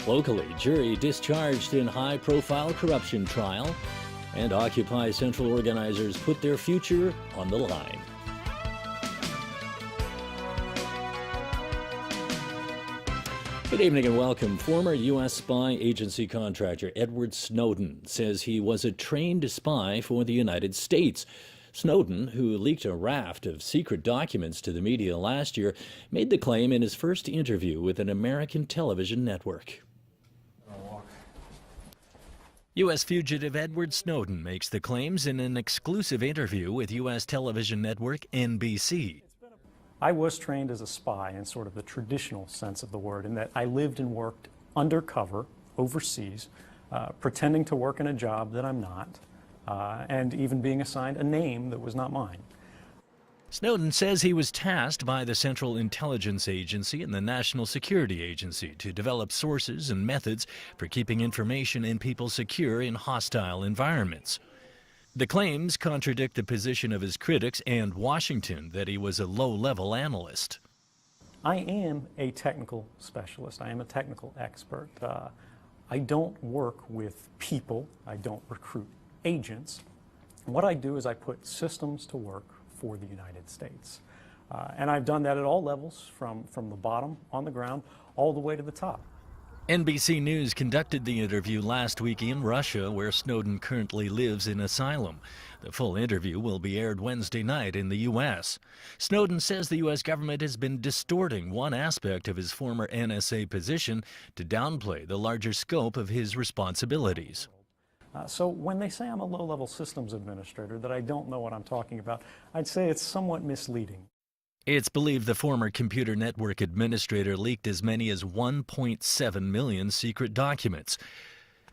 Locally, jury discharged in high-profile corruption trial, and Occupy Central organizers put their future on the line. Good evening and welcome. Former U.S. spy agency contractor Edward Snowden says he was a trained spy for the United States. Snowden, who leaked a raft of secret documents to the media last year, made the claim in his first interview with an American television network. U.S. fugitive Edward Snowden makes the claims in an exclusive interview with U.S. television network NBC. I was trained as a spy in sort of the traditional sense of the word, in that I lived and worked undercover overseas, pretending to work in a job that I'm not, and even being assigned a name that was not mine. Snowden says he was tasked by the Central Intelligence Agency and the National Security Agency to develop sources and methods for keeping information and people secure in hostile environments. The claims contradict the position of his critics and Washington that he was a low-level analyst. I am a technical specialist. I am a technical expert. I don't work with people. I don't recruit agents. What I do is I put systems to work for the United States. And I've done that at all levels, from the bottom on the ground all the way to the top. NBC News conducted the interview last week in Russia, where Snowden currently lives in asylum. The full interview will be aired Wednesday night in the U.S. Snowden says the U.S. government has been distorting one aspect of his former NSA position to downplay the larger scope of his responsibilities. So when they say I'm a low-level systems administrator, that I don't know what I'm talking about, I'd say it's somewhat misleading. It's believed the former computer network administrator leaked as many as 1.7 million secret documents.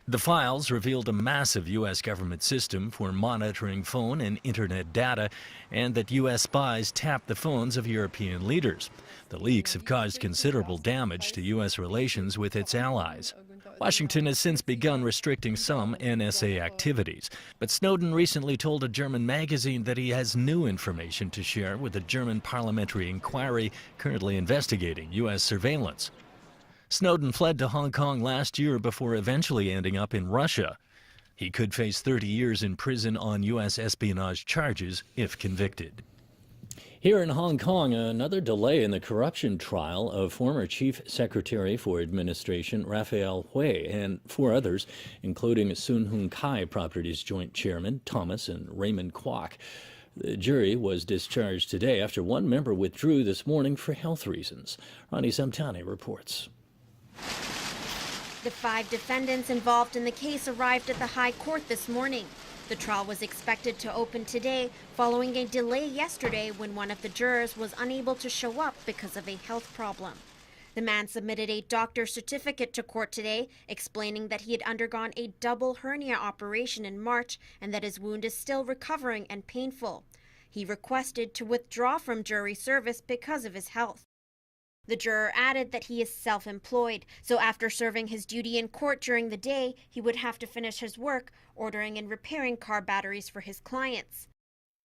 The files revealed a massive U.S. government system for monitoring phone and internet data, and that U.S. spies tapped the phones of European leaders. The leaks have caused considerable damage to U.S. relations with its allies. Washington has since begun restricting some NSA activities, but Snowden recently told a German magazine that he has new information to share with a German parliamentary inquiry currently investigating U.S. surveillance. Snowden fled to Hong Kong last year before eventually ending up in Russia. He could face 30 years in prison on U.S. espionage charges if convicted. Here in Hong Kong, another delay in the corruption trial of former Chief Secretary for Administration Raphael Hui and four others, including Sun Hung Kai Properties Joint Chairman Thomas and Raymond Kwok. The jury was discharged today after one member withdrew this morning for health reasons. Ronnie Samtani reports. The 5 defendants involved in the case arrived at the High Court this morning. The trial was expected to open today, following a delay yesterday when one of the jurors was unable to show up because of a health problem. The man submitted a doctor's certificate to court today, explaining that he had undergone a double hernia operation in March and that his wound is still recovering and painful. He requested to withdraw from jury service because of his health. The juror added that he is self-employed, so after serving his duty in court during the day, he would have to finish his work, ordering and repairing car batteries for his clients.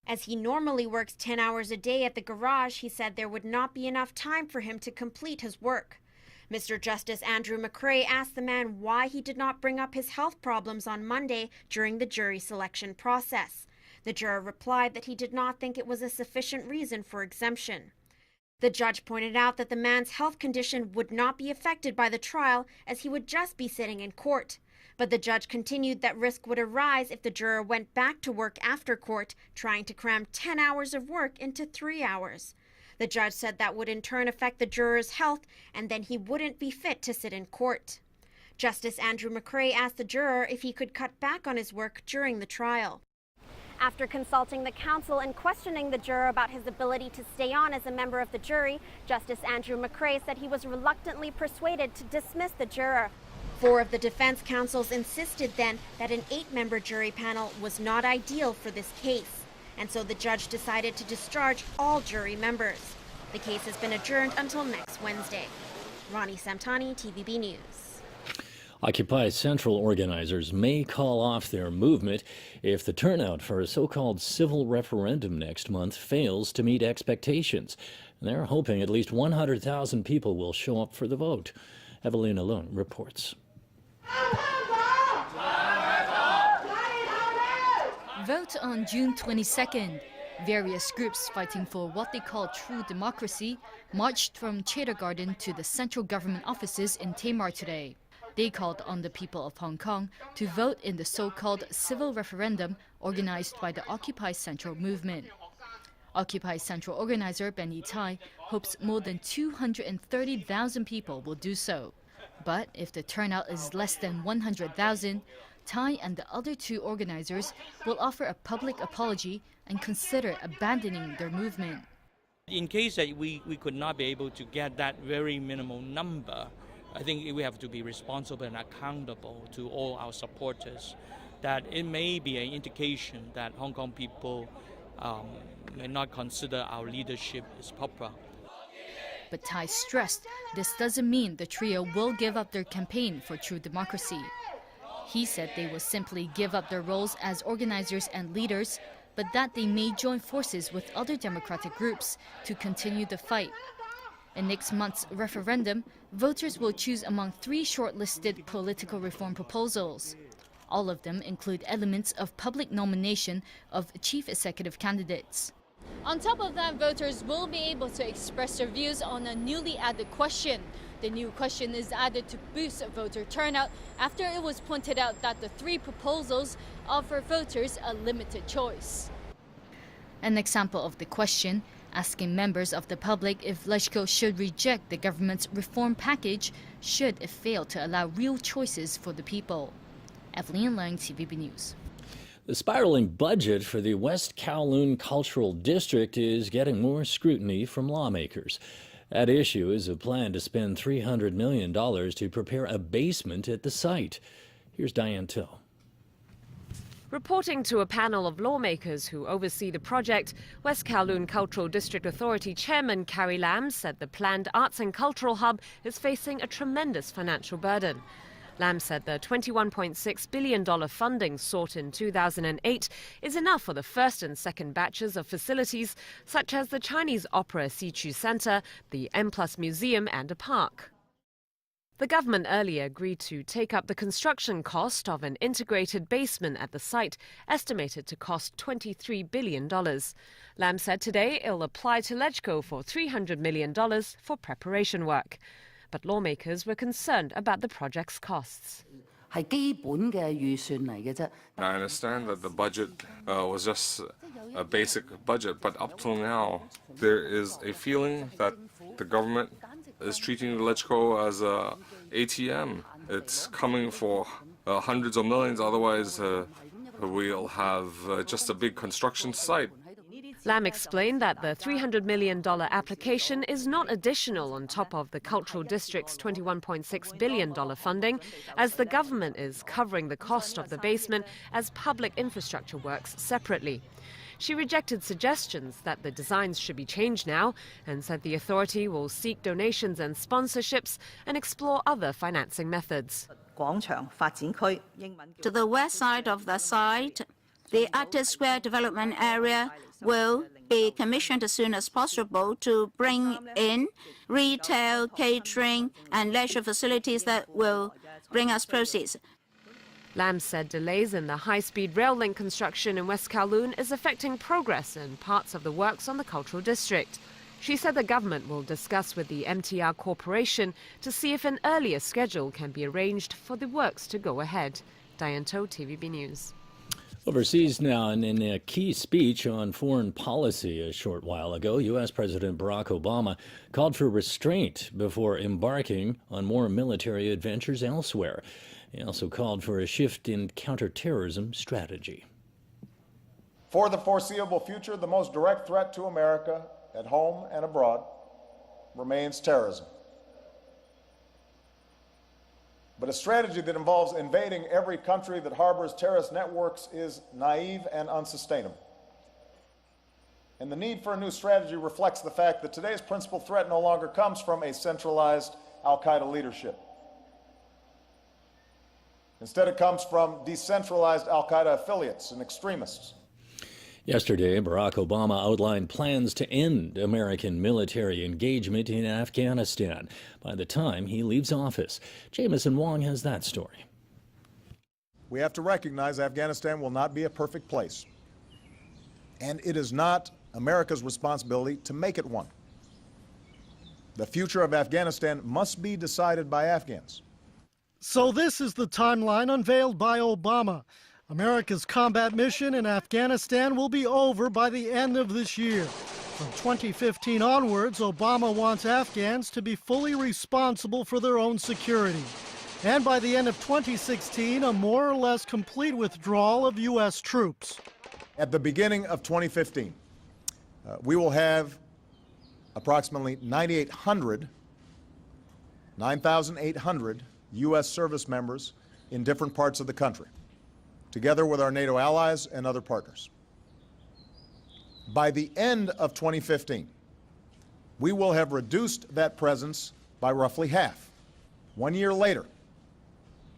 As he normally works 10 hours a day at the garage, he said there would not be enough time for him to complete his work. Mr. Justice Andrew McCrae asked the man why he did not bring up his health problems on Monday during the jury selection process. The juror replied that he did not think it was a sufficient reason for exemption. The judge pointed out that the man's health condition would not be affected by the trial, as he would just be sitting in court. But the judge continued that risk would arise if the juror went back to work after court, trying to cram 10 hours of work into 3 hours. The judge said that would in turn affect the juror's health, and then he wouldn't be fit to sit in court. Justice Andrew McCrae asked the juror if he could cut back on his work during the trial. After consulting the counsel and questioning the juror about his ability to stay on as a member of the jury, Justice Andrew McCrae said he was reluctantly persuaded to dismiss the juror. 4 of the defense counsels insisted then that an 8-member jury panel was not ideal for this case, and so the judge decided to discharge all jury members. The case has been adjourned until next Wednesday. Ronnie Samtani, TVB News. Occupy Central organizers may call off their movement if the turnout for a so-called civil referendum next month fails to meet expectations. They're hoping at least 100,000 people will show up for the vote. Evelina Lung reports. Vote on June 22nd. Various groups fighting for what they call true democracy marched from Chater Garden to the central government offices in Tamar today. They called on the people of Hong Kong to vote in the so-called civil referendum organized by the Occupy Central movement. Occupy Central organizer Benny Tai hopes more than 230,000 people will do so. But if the turnout is less than 100,000, Tai and the other two organizers will offer a public apology and consider abandoning their movement. In case that we could not be able to get that very minimal number, I think we have to be responsible and accountable to all our supporters, that it may be an indication that Hong Kong people may not consider our leadership as proper. But Tai stressed this doesn't mean the trio will give up their campaign for true democracy. He said they will simply give up their roles as organizers and leaders, but that they may join forces with other democratic groups to continue the fight. In next month's referendum, voters will choose among 3 shortlisted political reform proposals. All of them include elements of public nomination of chief executive candidates. On top of that, voters will be able to express their views on a newly added question. The new question is added to boost voter turnout after it was pointed out that the 3 proposals offer voters a limited choice. An example of the question, asking members of the public if LegCo should reject the government's reform package should it fail to allow real choices for the people. Evelyn Lang, TVB News. The spiraling budget for the West Kowloon Cultural District is getting more scrutiny from lawmakers. At issue is a plan to spend $300 million to prepare a basement at the site. Here's Diane Till. Reporting to a panel of lawmakers who oversee the project, West Kowloon Cultural District Authority Chairman Carrie Lam said the planned arts and cultural hub is facing a tremendous financial burden. Lam said the $21.6 billion funding sought in 2008 is enough for the first and second batches of facilities such as the Chinese Opera Sichu Center, the M+ Museum and a park. The government earlier agreed to take up the construction cost of an integrated basement at the site, estimated to cost $23 billion. Lam said today it'll apply to LegCo for $300 million for preparation work. But lawmakers were concerned about the project's costs. I understand that the budget was just a basic budget, but up till now, there is a feeling that the government is treating LegCo as a ATM. It's coming for hundreds of millions, otherwise we'll have just a big construction site. Lam explained that the $300 million application is not additional on top of the Cultural District's $21.6 billion funding, as the government is covering the cost of the basement as public infrastructure works separately. She rejected suggestions that the designs should be changed now and said the authority will seek donations and sponsorships and explore other financing methods. To the west side of the site, the Artist Square development area will be commissioned as soon as possible to bring in retail, catering, and leisure facilities that will bring us proceeds. Lam said delays in the high-speed rail link construction in West Kowloon is affecting progress in parts of the works on the cultural district. She said the government will discuss with the MTR Corporation to see if an earlier schedule can be arranged for the works to go ahead. Diane To, TVB News. Overseas now, and in a key speech on foreign policy a short while ago, U.S. President Barack Obama called for restraint before embarking on more military adventures elsewhere. He also called for a shift in counterterrorism strategy. For the foreseeable future, the most direct threat to America, at home and abroad, remains terrorism. But a strategy that involves invading every country that harbors terrorist networks is naive and unsustainable. And the need for a new strategy reflects the fact that today's principal threat no longer comes from a centralized al-Qaeda leadership. Instead, it comes from decentralized al-Qaeda affiliates and extremists. Yesterday, Barack Obama outlined plans to end American military engagement in Afghanistan by the time he leaves office. Jameson Wong has that story. We have to recognize Afghanistan will not be a perfect place, and it is not America's responsibility to make it one. The future of Afghanistan must be decided by Afghans. So this is the timeline unveiled by Obama. America's combat mission in Afghanistan will be over by the end of this year. From 2015 onwards, Obama wants Afghans to be fully responsible for their own security. And by the end of 2016, a more or less complete withdrawal of U.S. troops. At the beginning of 2015, we will have approximately 9,800 U.S. service members in different parts of the country, together with our NATO allies and other partners. By the end of 2015, we will have reduced that presence by roughly half. 1 year later,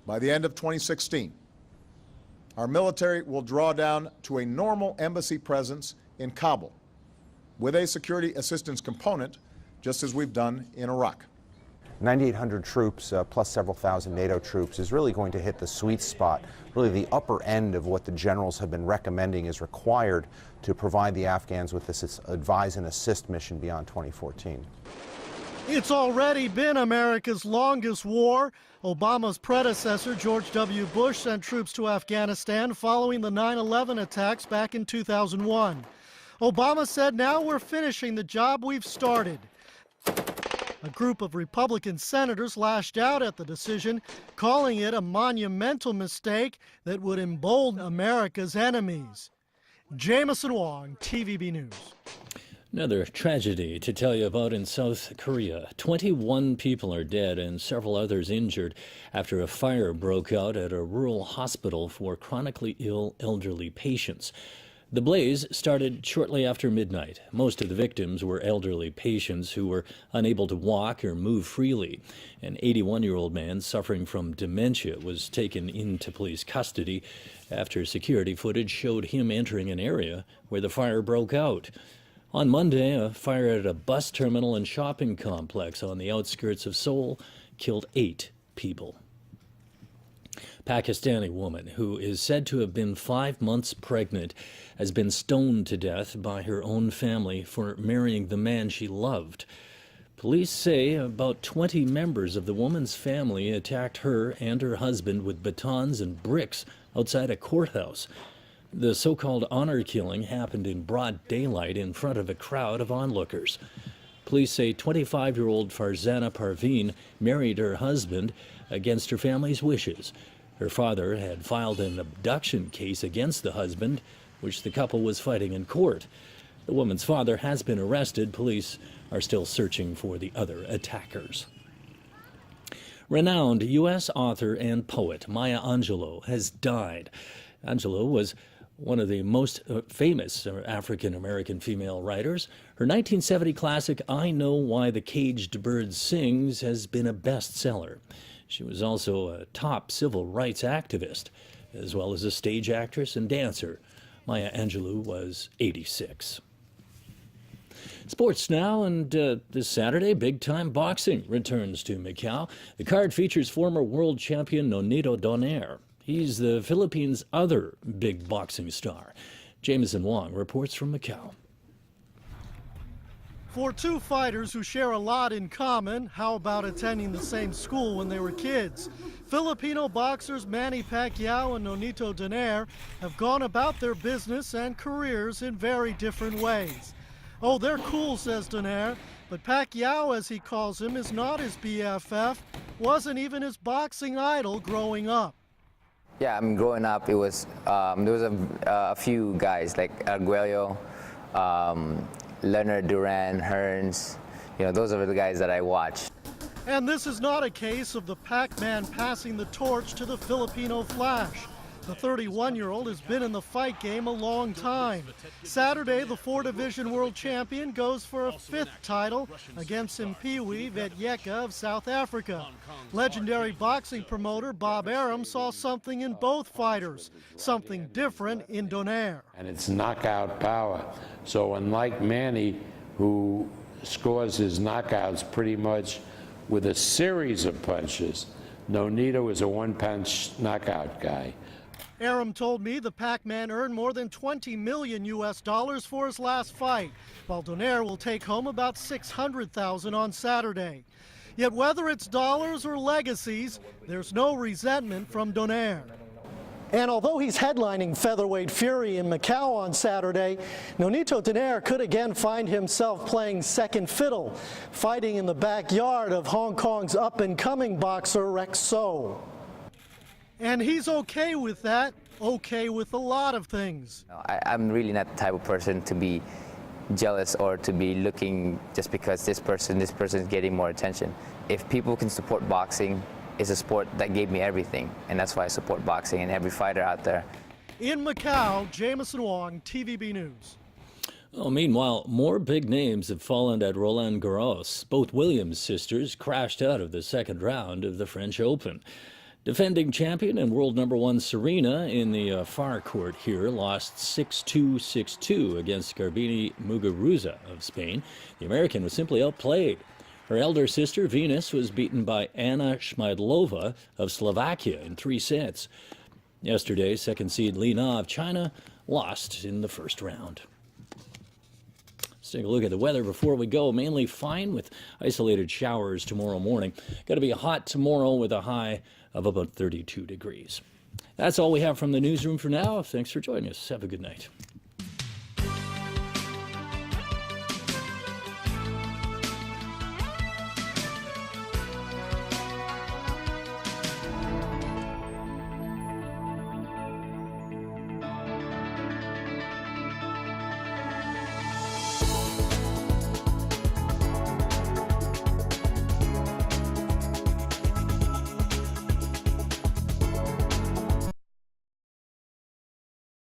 by the end of 2016, our military will draw down to a normal embassy presence in Kabul, with a security assistance component, just as we've done in Iraq. 9,800 troops plus several thousand NATO troops is really going to hit the sweet spot, really the upper end of what the generals have been recommending is required to provide the Afghans with this advise and assist mission beyond 2014. It's already been America's longest war. Obama's predecessor, George W. Bush, sent troops to Afghanistan following the 9/11 attacks back in 2001. Obama said, now we're finishing the job we've started. A group of Republican senators lashed out at the decision, calling it a monumental mistake that would embolden America's enemies. Jameson Wong, TVB News. Another tragedy to tell you about in South Korea. 21 people are dead and several others injured after a fire broke out at a rural hospital for chronically ill elderly patients. The blaze started shortly after midnight. Most of the victims were elderly patients who were unable to walk or move freely. An 81-year-old man suffering from dementia was taken into police custody after security footage showed him entering an area where the fire broke out. On Monday, a fire at a bus terminal and shopping complex on the outskirts of Seoul killed 8 people. Pakistani woman who is said to have been 5 months pregnant has been stoned to death by her own family for marrying the man she loved. Police say about 20 members of the woman's family attacked her and her husband with batons and bricks outside a courthouse. The so-called honor killing happened in broad daylight in front of a crowd of onlookers. Police say 25-year-old Farzana Parveen married her husband against her family's wishes. Her father had filed an abduction case against the husband, which the couple was fighting in court. The woman's father has been arrested. Police are still searching for the other attackers. Renowned U.S. author and poet Maya Angelou has died. Angelou was one of the most famous African-American female writers. Her 1970 classic, I Know Why the Caged Bird Sings, has been a bestseller. She was also a top civil rights activist, as well as a stage actress and dancer. Maya Angelou was 86. Sports now, and this Saturday, big-time boxing returns to Macau. The card features former world champion Nonito Donaire. He's the Philippines' other big boxing star. Jameson Wong reports from Macau. For two fighters who share a lot in common, how about attending the same school when they were kids? Filipino boxers Manny Pacquiao and Nonito Donaire have gone about their business and careers in very different ways. Oh, they're cool, says Donaire, but Pacquiao, as he calls him, is not his BFF, wasn't even his boxing idol growing up. Yeah, growing up, it was there was a few guys like Arguello, Leonard Duran, Hearns. You know, those are the guys that I watched. And this is not a case of the Pac-Man passing the torch to the Filipino Flash. The 31-year-old has been in the fight game a long time. Saturday, the 4-division world champion goes for a 5th title against Simpiwe Vetyeka of South Africa. Legendary boxing promoter Bob Arum saw something in both fighters, something different in Donaire. And it's knockout power. So unlike Manny, who scores his knockouts pretty much with a series of punches, Nonito is a one-punch knockout guy. Arum told me the Pac-Man earned more than $20 million for his last fight, while Donaire will take home about $600,000 on Saturday. Yet whether it's dollars or legacies, there's no resentment from Donaire. And although he's headlining Featherweight Fury in Macau on Saturday, Nonito Donaire could again find himself playing second fiddle, fighting in the backyard of Hong Kong's up-and-coming boxer Rex So. And he's okay with that, okay with a lot of things. I'm really not the type of person to be jealous or to be looking just because this person is getting more attention. If people can support boxing, it's a sport that gave me everything, and that's why I support boxing and every fighter out there. In Macau, Jameson Wong, TVB News. Well, meanwhile, more big names have fallen at Roland Garros. Both Williams sisters crashed out of the second round of the French Open. Defending champion and world number 1 Serena in the far court here lost 6-2, 6-2 against Garbine Muguruza of Spain. The American was simply outplayed. Her elder sister, Venus, was beaten by Anna Schmeidlova of Slovakia in 3 sets. Yesterday, second seed Li Na of China lost in the first round. Let's take a look at the weather before we go. Mainly fine with isolated showers tomorrow morning. Going to be hot tomorrow with a high of about 32 degrees. That's all we have from the newsroom for now. Thanks for joining us. Have a good night.